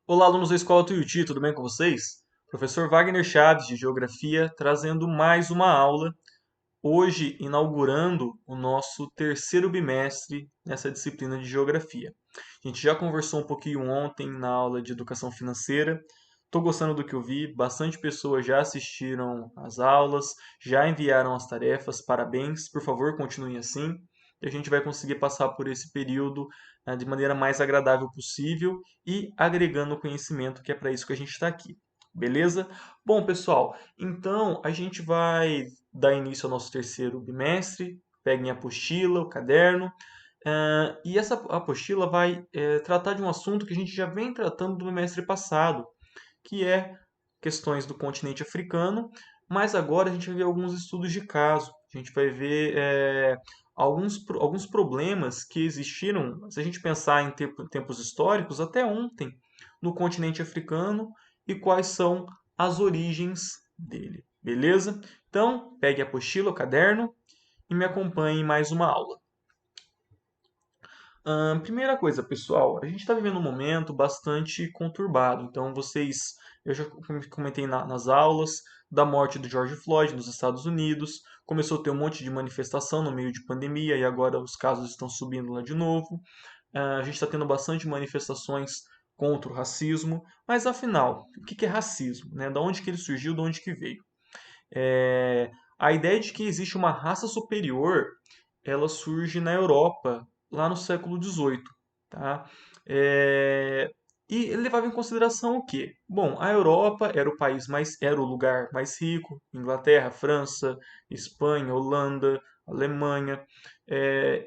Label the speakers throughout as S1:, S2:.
S1: Olá, alunos da Escola Tuiuti, tudo bem com vocês? Professor Wagner Chaves, de Geografia, trazendo mais uma aula, hoje inaugurando o nosso terceiro bimestre nessa disciplina de Geografia. A gente já conversou um pouquinho ontem na aula de Educação Financeira, estou gostando do que eu vi, bastante pessoas já assistiram às aulas, já enviaram as tarefas, parabéns, por favor, continuem assim, e a gente vai conseguir passar por esse período de maneira mais agradável possível e agregando conhecimento, que é para isso que a gente está aqui. Beleza? Bom, pessoal, então a gente vai dar início ao nosso terceiro bimestre. Peguem a apostila, o caderno, e essa apostila vai tratar de um assunto que a gente já vem tratando do bimestre passado, que é questões do continente africano, mas agora a gente vai ver alguns estudos de caso. A gente vai ver alguns problemas que existiram, se a gente pensar em tempos históricos, até ontem, no continente africano e quais são as origens dele. Beleza? Então, pegue a apostila, o caderno e me acompanhe em mais uma aula. Primeira coisa, pessoal, a gente está vivendo um momento bastante conturbado. Então, eu já comentei nas aulas da morte do George Floyd nos Estados Unidos. Começou a ter um monte de manifestação no meio de pandemia e agora os casos estão subindo lá de novo. A gente está tendo bastante manifestações contra o racismo. Mas afinal, o que é racismo, né? Da onde que ele surgiu, de onde que veio? É, a ideia de que existe uma raça superior, ela surge na Europa, lá no século XVIII, tá? É, e ele levava em consideração o quê? Bom, a Europa era o lugar mais rico, Inglaterra, França, Espanha, Holanda, Alemanha.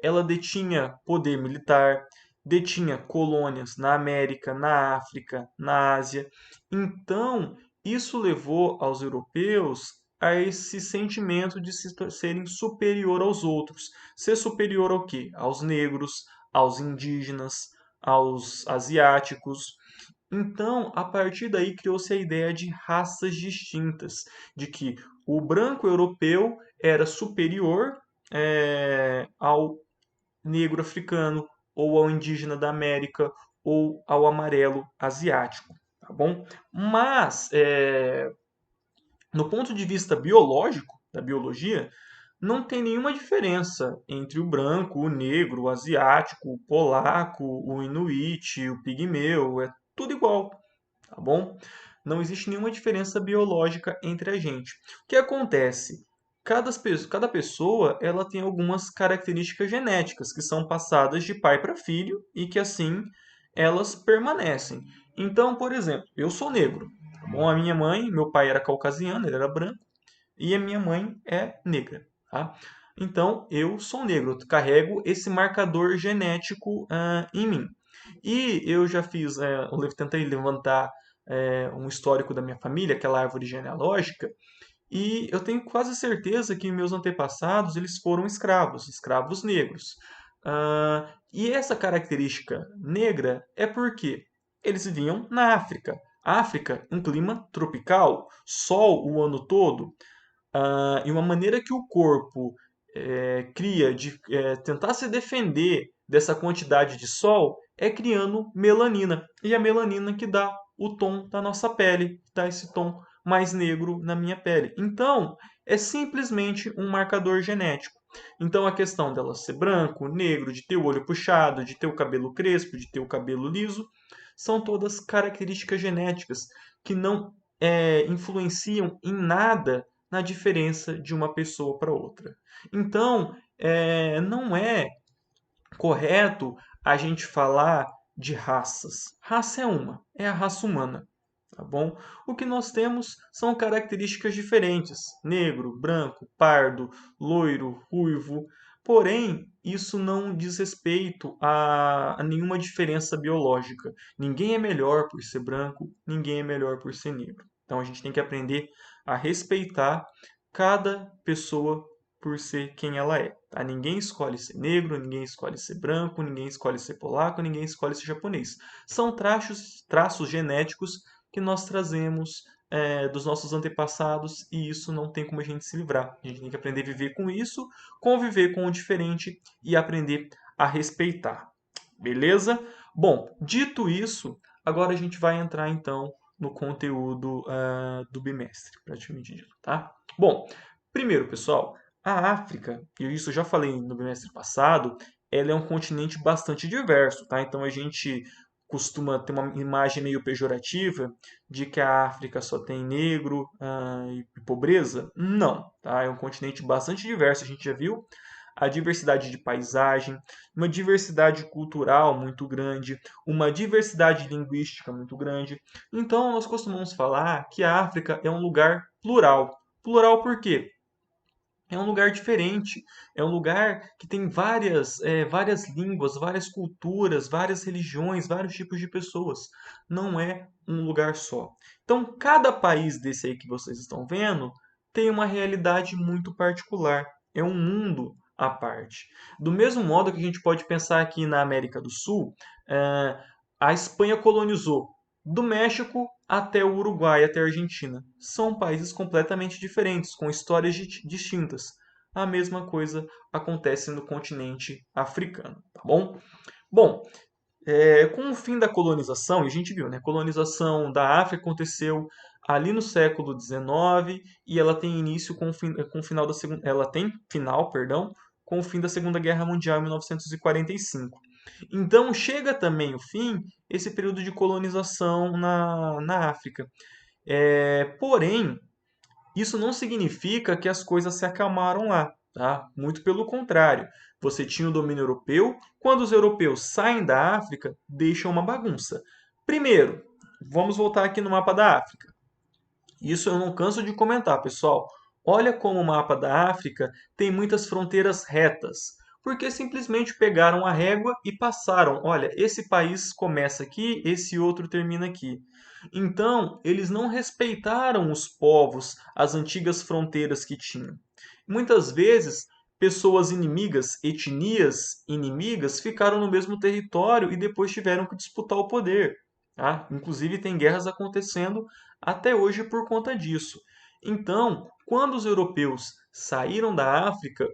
S1: Ela detinha poder militar, detinha colônias na América, na África, na Ásia. Então, isso levou aos europeus a esse sentimento de serem superior aos outros. Ser superior ao quê? Aos negros, aos indígenas, aos asiáticos. Então, a partir daí criou-se a ideia de raças distintas, de que o branco europeu era superior ao negro africano, ou ao indígena da América, ou ao amarelo asiático, tá bom? Mas, no ponto de vista biológico, da biologia, não tem nenhuma diferença entre o branco, o negro, o asiático, o polaco, o inuit, o pigmeu, é tudo igual, tá bom? Não existe nenhuma diferença biológica entre a gente. O que acontece? Cada pessoa ela tem algumas características genéticas que são passadas de pai para filho e que assim elas permanecem. Então, por exemplo, eu sou negro. Tá bom? A minha mãe, meu pai era caucasiano, ele era branco, e a minha mãe é negra. Tá? Então, eu sou negro, eu carrego esse marcador genético em mim. E eu já tentei levantar um histórico da minha família, aquela árvore genealógica, e eu tenho quase certeza que meus antepassados eles foram escravos, escravos negros. E essa característica negra é porque eles viviam na África. África, um clima tropical, sol o ano todo, e uma maneira que o corpo cria de tentar se defender dessa quantidade de sol é criando melanina. E a melanina que dá o tom da nossa pele, dá esse tom mais negro na minha pele. Então, é simplesmente um marcador genético. Então, a questão dela ser branco, negro, de ter o olho puxado, de ter o cabelo crespo, de ter o cabelo liso, são todas características genéticas que não influenciam em nada na diferença de uma pessoa para outra. Então, não é correto a gente falar de raças. Raça é uma, é a raça humana, tá bom? O que nós temos são características diferentes: negro, branco, pardo, loiro, ruivo. Porém, isso não diz respeito a nenhuma diferença biológica. Ninguém é melhor por ser branco, ninguém é melhor por ser negro. Então a gente tem que aprender a respeitar cada pessoa por ser quem ela é. Tá? Ninguém escolhe ser negro, ninguém escolhe ser branco, ninguém escolhe ser polaco, ninguém escolhe ser japonês. São traços genéticos que nós trazemos dos nossos antepassados e isso não tem como a gente se livrar. A gente tem que aprender a viver com isso, conviver com o diferente e aprender a respeitar. Beleza? Bom, dito isso, Agora a gente vai entrar então no conteúdo do bimestre, praticamente dito, tá? Bom, primeiro, pessoal, a África, e isso eu já falei no bimestre passado, ela é um continente bastante diverso, tá? Então a gente costuma ter uma imagem meio pejorativa de que a África só tem negro e pobreza. Não, tá? É um continente bastante diverso, a gente já viu a diversidade de paisagem, uma diversidade cultural muito grande, uma diversidade linguística muito grande. Então, nós costumamos falar que a África é um lugar plural. Plural por quê? É um lugar diferente, é um lugar que tem várias línguas, várias culturas, várias religiões, vários tipos de pessoas. Não é um lugar só. Então, cada país desse aí que vocês estão vendo tem uma realidade muito particular. É um mundo à parte. Do mesmo modo que a gente pode pensar aqui na América do Sul, eh, a Espanha colonizou do México até o Uruguai, até a Argentina. São países completamente diferentes, com histórias distintas. A mesma coisa acontece no continente africano, tá bom? Bom, com o fim da colonização, e a gente viu, né? A colonização da África aconteceu ali no século XIX e ela tem início com o final da segunda, ela tem final, perdão, com o fim da Segunda Guerra Mundial em 1945. Então chega também o fim esse período de colonização na África. Porém, isso não significa que as coisas se acalmaram lá, tá? Muito pelo contrário. Você tinha o domínio europeu. Quando os europeus saem da África, deixam uma bagunça. Primeiro, vamos voltar aqui no mapa da África. Isso eu não canso de comentar, pessoal. Olha como o mapa da África tem muitas fronteiras retas, porque simplesmente pegaram a régua e passaram. Olha, esse país começa aqui, esse outro termina aqui. Então, eles não respeitaram os povos, as antigas fronteiras que tinham. Muitas vezes, pessoas inimigas, etnias inimigas, ficaram no mesmo território e depois tiveram que disputar o poder. Tá? Inclusive, tem guerras acontecendo até hoje por conta disso. Então, quando os europeus saíram da África,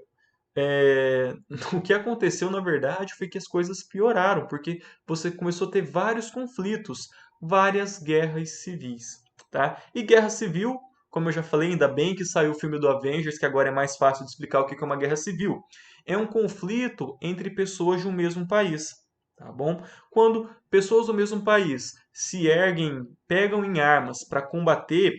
S1: é, o que aconteceu na verdade foi que as coisas pioraram, porque você começou a ter vários conflitos, várias guerras civis, tá? E guerra civil, como eu já falei, ainda bem que saiu o filme do Avengers, que agora é mais fácil de explicar o que é uma guerra civil. É um conflito entre pessoas de um mesmo país, tá bom? Quando pessoas do mesmo país se erguem, pegam em armas para combater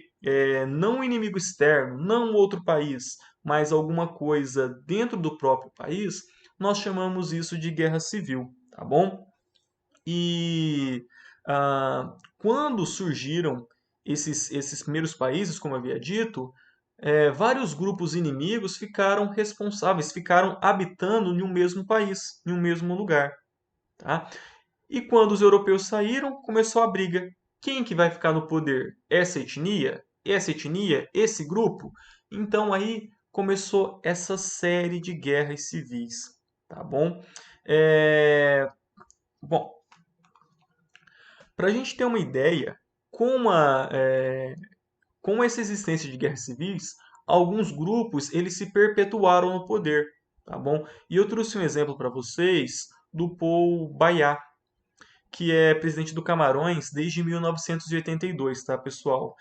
S1: não um inimigo externo, não um outro país, mas alguma coisa dentro do próprio país, nós chamamos isso de guerra civil, tá bom? E quando surgiram esses primeiros países, como eu havia dito, vários grupos inimigos ficaram responsáveis, ficaram habitando em um mesmo país, em um mesmo lugar. Tá? E quando os europeus saíram, começou a briga. Quem que vai ficar no poder? Essa etnia? Essa etnia? Esse grupo? Então aí começou essa série de guerras civis, tá bom? É... Bom, para a gente ter uma ideia, com essa existência de guerras civis, alguns grupos eles se perpetuaram no poder, tá bom? E eu trouxe um exemplo para vocês do Paul Biya, que é presidente do Camarões desde 1982, tá, pessoal?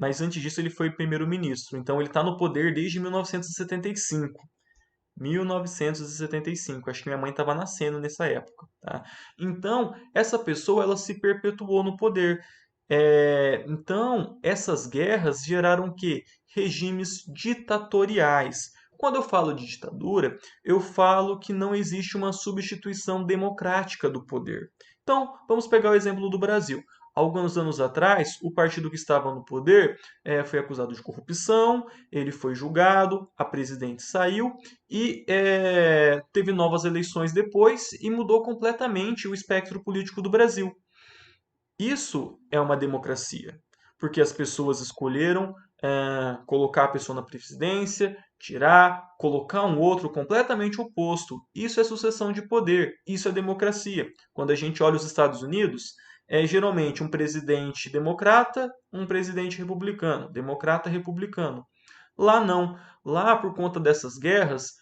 S1: Mas antes disso ele foi primeiro-ministro, então ele está no poder desde 1975. 1975, acho que minha mãe estava nascendo nessa época, tá? Então, essa pessoa ela se perpetuou no poder. Então, essas guerras geraram o quê? Regimes ditatoriais. Quando eu falo de ditadura, eu falo que não existe uma substituição democrática do poder. Então, vamos pegar o exemplo do Brasil. Alguns anos atrás, o partido que estava no poder foi acusado de corrupção, ele foi julgado, a presidente saiu e teve novas eleições depois e mudou completamente o espectro político do Brasil. Isso é uma democracia, porque as pessoas escolheram colocar a pessoa na presidência, tirar, colocar um outro completamente oposto. Isso é sucessão de poder, isso é democracia. Quando a gente olha os Estados Unidos, é geralmente um presidente democrata, um presidente republicano, democrata republicano. Lá não. Lá, por conta dessas guerras,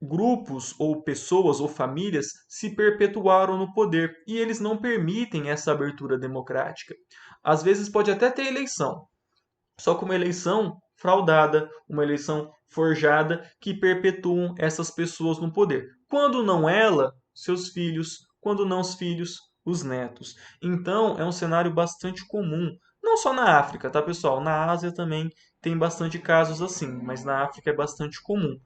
S1: grupos ou pessoas ou famílias se perpetuaram no poder e eles não permitem essa abertura democrática. Às vezes pode até ter eleição, só que uma eleição fraudada, uma eleição forjada que perpetuam essas pessoas no poder. Quando não ela, seus filhos, quando não os filhos, os netos. Então, é um cenário bastante comum, não só na África, tá, pessoal? Na Ásia também tem bastante casos assim, mas na África é bastante comum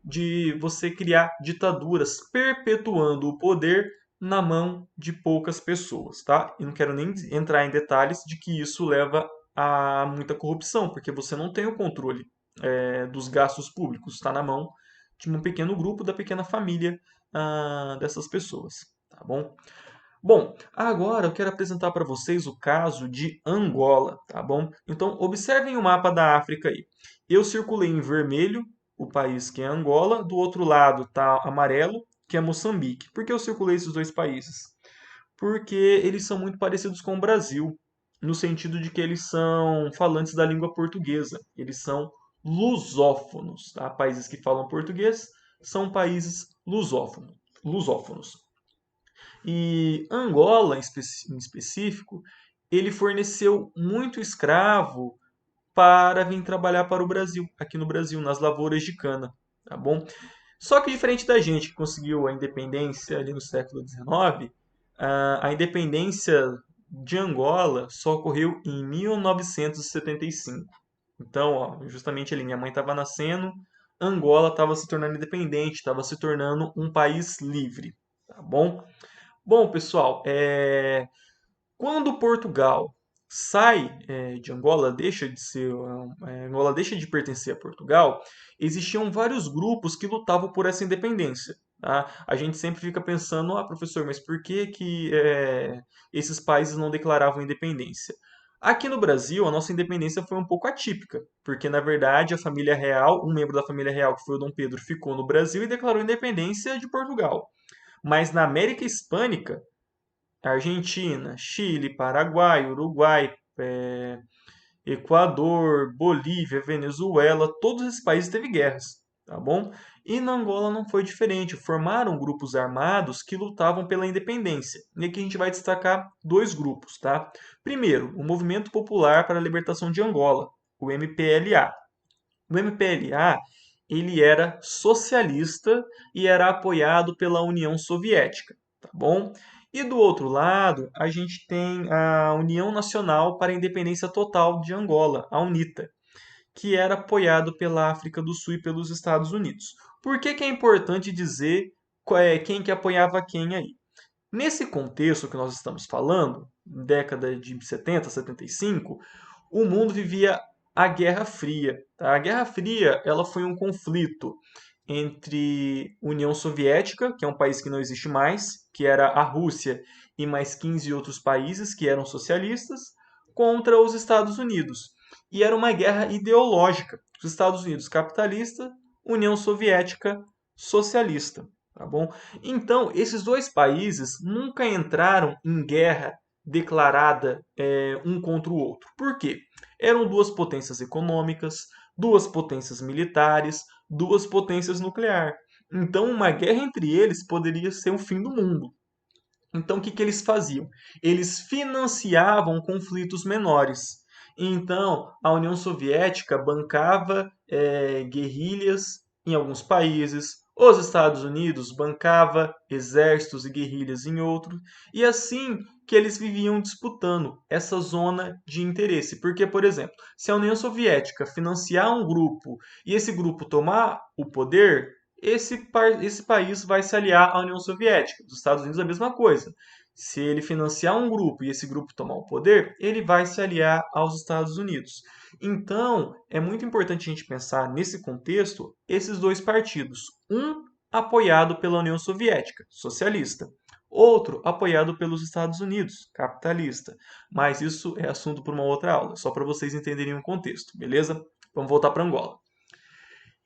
S1: de você criar ditaduras perpetuando o poder na mão de poucas pessoas, tá? E não quero nem entrar em detalhes de que isso leva a muita corrupção, porque você não tem o controle dos gastos públicos, está na mão de um pequeno grupo, da pequena família dessas pessoas, tá bom? Bom, agora eu quero apresentar para vocês o caso de Angola, tá bom? Então, observem o mapa da África aí. Eu circulei em vermelho o país que é Angola, do outro lado tá amarelo, que é Moçambique. Por que eu circulei esses dois países? Porque eles são muito parecidos com o Brasil, no sentido de que eles são falantes da língua portuguesa. Eles são lusófonos, tá? Países que falam português são países lusófonos. E Angola, em específico, ele forneceu muito escravo para vir trabalhar para o Brasil, aqui no Brasil, nas lavouras de cana, tá bom? Só que diferente da gente que conseguiu a independência ali no século XIX, a independência de Angola só ocorreu em 1975. Então, ó, justamente ali, minha mãe estava nascendo, Angola estava se tornando independente, estava se tornando um país livre, tá bom? Bom, pessoal, quando Portugal sai de Angola, Angola deixa de pertencer a Portugal, existiam vários grupos que lutavam por essa independência. Tá? A gente sempre fica pensando, professor, mas por que esses países não declaravam independência? Aqui no Brasil, a nossa independência foi um pouco atípica, porque na verdade a família real, um membro da família real, que foi o Dom Pedro, ficou no Brasil e declarou independência de Portugal. Mas na América Hispânica, Argentina, Chile, Paraguai, Uruguai, Equador, Bolívia, Venezuela, todos esses países teve guerras, tá bom? E na Angola não foi diferente, formaram grupos armados que lutavam pela independência. E aqui a gente vai destacar dois grupos, tá? Primeiro, o Movimento Popular para a Libertação de Angola, o MPLA. O MPLA, ele era socialista e era apoiado pela União Soviética, tá bom? E do outro lado, a gente tem a União Nacional para a Independência Total de Angola, a UNITA, que era apoiado pela África do Sul e pelos Estados Unidos. Por que que é importante dizer quem que apoiava quem aí? Nesse contexto que nós estamos falando, década de 70, 75, o mundo vivia a Guerra Fria. Tá? A Guerra Fria ela foi um conflito entre União Soviética, que é um país que não existe mais, que era a Rússia e mais 15 outros países que eram socialistas, contra os Estados Unidos. E era uma guerra ideológica. Os Estados Unidos capitalista, União Soviética socialista, tá bom? Então, esses dois países nunca entraram em guerra declarada um contra o outro. Por quê? Eram duas potências econômicas, duas potências militares, duas potências nucleares. Então, uma guerra entre eles poderia ser o fim do mundo. Então, o que, que eles faziam? Eles financiavam conflitos menores. Então, a União Soviética bancava guerrilhas em alguns países, os Estados Unidos bancava exércitos e guerrilhas em outros, e assim que eles viviam disputando essa zona de interesse. Porque, por exemplo, se a União Soviética financiar um grupo e esse grupo tomar o poder, esse país vai se aliar à União Soviética. Dos Estados Unidos a mesma coisa. Se ele financiar um grupo e esse grupo tomar o poder, ele vai se aliar aos Estados Unidos. Então, é muito importante a gente pensar nesse contexto esses dois partidos. Um apoiado pela União Soviética, socialista. Outro apoiado pelos Estados Unidos, capitalista. Mas isso é assunto para uma outra aula, só para vocês entenderem o contexto, beleza? Vamos voltar para Angola.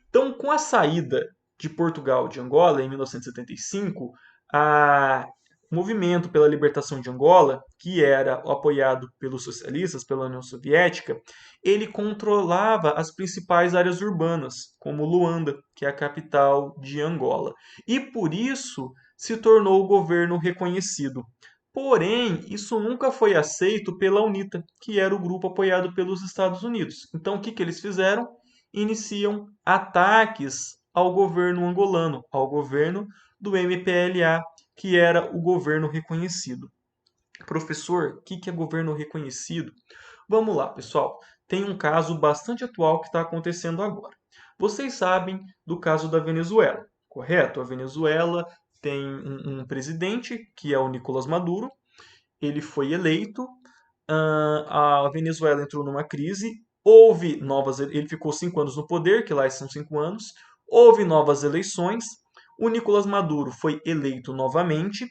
S1: Então, com a saída de Portugal de Angola em 1975, a movimento pela libertação de Angola, que era apoiado pelos socialistas, pela União Soviética, ele controlava as principais áreas urbanas, como Luanda, que é a capital de Angola. E por isso se tornou o governo reconhecido. Porém, isso nunca foi aceito pela UNITA, que era o grupo apoiado pelos Estados Unidos. Então, o que, que eles fizeram? Iniciam ataques ao governo angolano, ao governo do MPLA, que era o governo reconhecido. Professor, o que é governo reconhecido? Vamos lá, pessoal. Tem um caso bastante atual que está acontecendo agora. Vocês sabem do caso da Venezuela, correto? A Venezuela tem um presidente, que é o Nicolás Maduro. Ele foi eleito, a Venezuela entrou numa crise, houve novas, ele ficou 5 anos no poder, que lá são 5 anos, houve novas eleições, o Nicolás Maduro foi eleito novamente,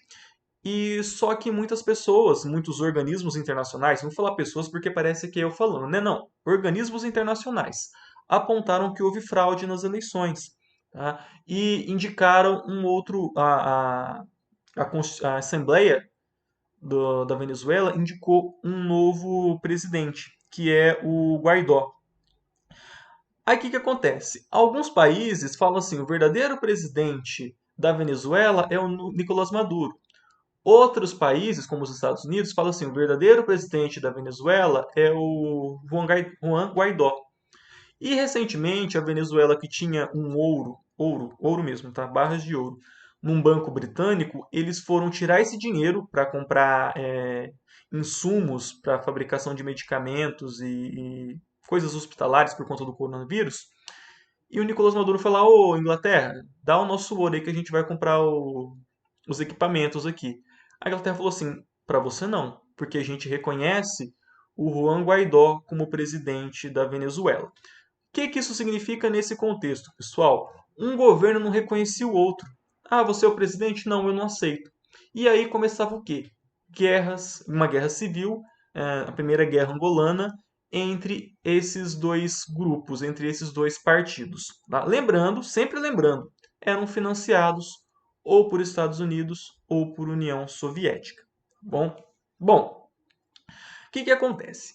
S1: e só que muitas pessoas, muitos organismos internacionais, não vou falar pessoas porque parece que é eu falando, né? Não, organismos internacionais apontaram que houve fraude nas eleições, tá? E indicaram um outro, a Assembleia da Venezuela indicou um novo presidente, que é o Guaidó. Aí o que acontece? Alguns países falam assim, o verdadeiro presidente da Venezuela é o Nicolás Maduro. Outros países, como os Estados Unidos, falam assim, o verdadeiro presidente da Venezuela é o Juan Guaidó. E recentemente a Venezuela, que tinha um ouro mesmo, tá? Barras de ouro, num banco britânico, eles foram tirar esse dinheiro para comprar insumos para fabricação de medicamentos e coisas hospitalares por conta do coronavírus. E o Nicolás Maduro falou: Ô Inglaterra, dá o nosso ouro aí que a gente vai comprar os equipamentos aqui. A Inglaterra falou assim: para você não, porque a gente reconhece o Juan Guaidó como presidente da Venezuela. O que isso significa nesse contexto, pessoal? Um governo não reconhecia o outro. Ah, você é o presidente? Não, eu não aceito. E aí começava o quê? Guerras, uma guerra civil, a Primeira Guerra Angolana, entre esses dois grupos, entre esses dois partidos. Tá? Lembrando, sempre lembrando, eram financiados ou por Estados Unidos ou por União Soviética. Bom, bom, o que acontece?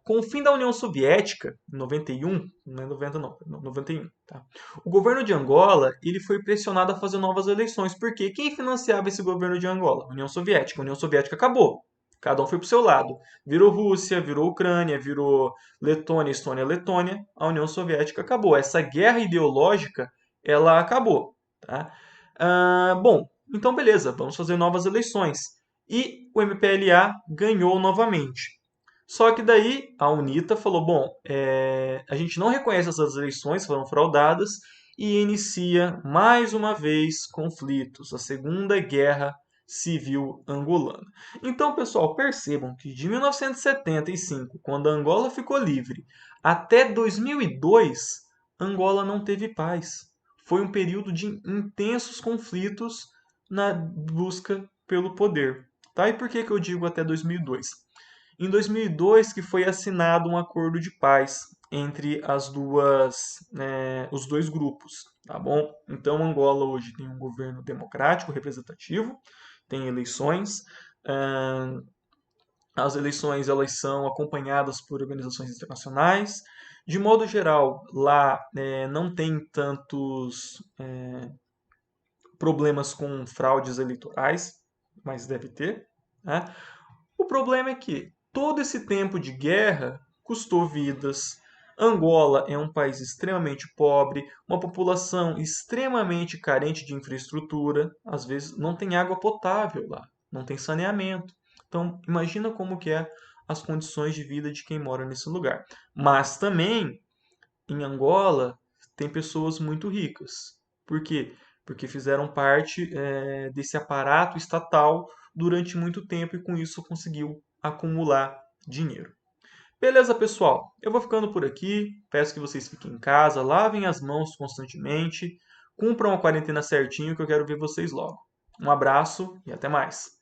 S1: Com o fim da União Soviética, em 91, não é 90 não, 91, tá? O governo de Angola ele foi pressionado a fazer novas eleições, porque quem financiava esse governo de Angola? A União Soviética. A União Soviética acabou. Cada um foi para o seu lado. Virou Rússia, virou Ucrânia, virou Letônia, Estônia, Letônia. A União Soviética acabou. Essa guerra ideológica, ela acabou. Tá? Bom, então beleza, vamos fazer novas eleições. E o MPLA ganhou novamente. Só que daí a UNITA falou: bom, a gente não reconhece essas eleições, foram fraudadas, e inicia mais uma vez conflitos, a Segunda Guerra Civil Angolana. Então, pessoal, percebam que de 1975, quando a Angola ficou livre, até 2002, Angola não teve paz. Foi um período de intensos conflitos na busca pelo poder. Tá? E por que eu digo até 2002? Em 2002 que foi assinado um acordo de paz entre os dois grupos, tá bom? Então Angola hoje tem um governo democrático representativo, tem eleições. As eleições elas são acompanhadas por organizações internacionais. De modo geral, lá não tem tantos problemas com fraudes eleitorais, mas deve ter, né? O problema é que todo esse tempo de guerra custou vidas. Angola é um país extremamente pobre, uma população extremamente carente de infraestrutura, às vezes não tem água potável lá, não tem saneamento. Então, imagina como que é as condições de vida de quem mora nesse lugar. Mas também em Angola tem pessoas muito ricas. Por quê? Porque fizeram parte desse aparato estatal durante muito tempo e com isso conseguiu acumular dinheiro. Beleza, pessoal? Eu vou ficando por aqui. Peço que vocês fiquem em casa, lavem as mãos constantemente, cumpram a quarentena certinho que eu quero ver vocês logo. Um abraço e até mais.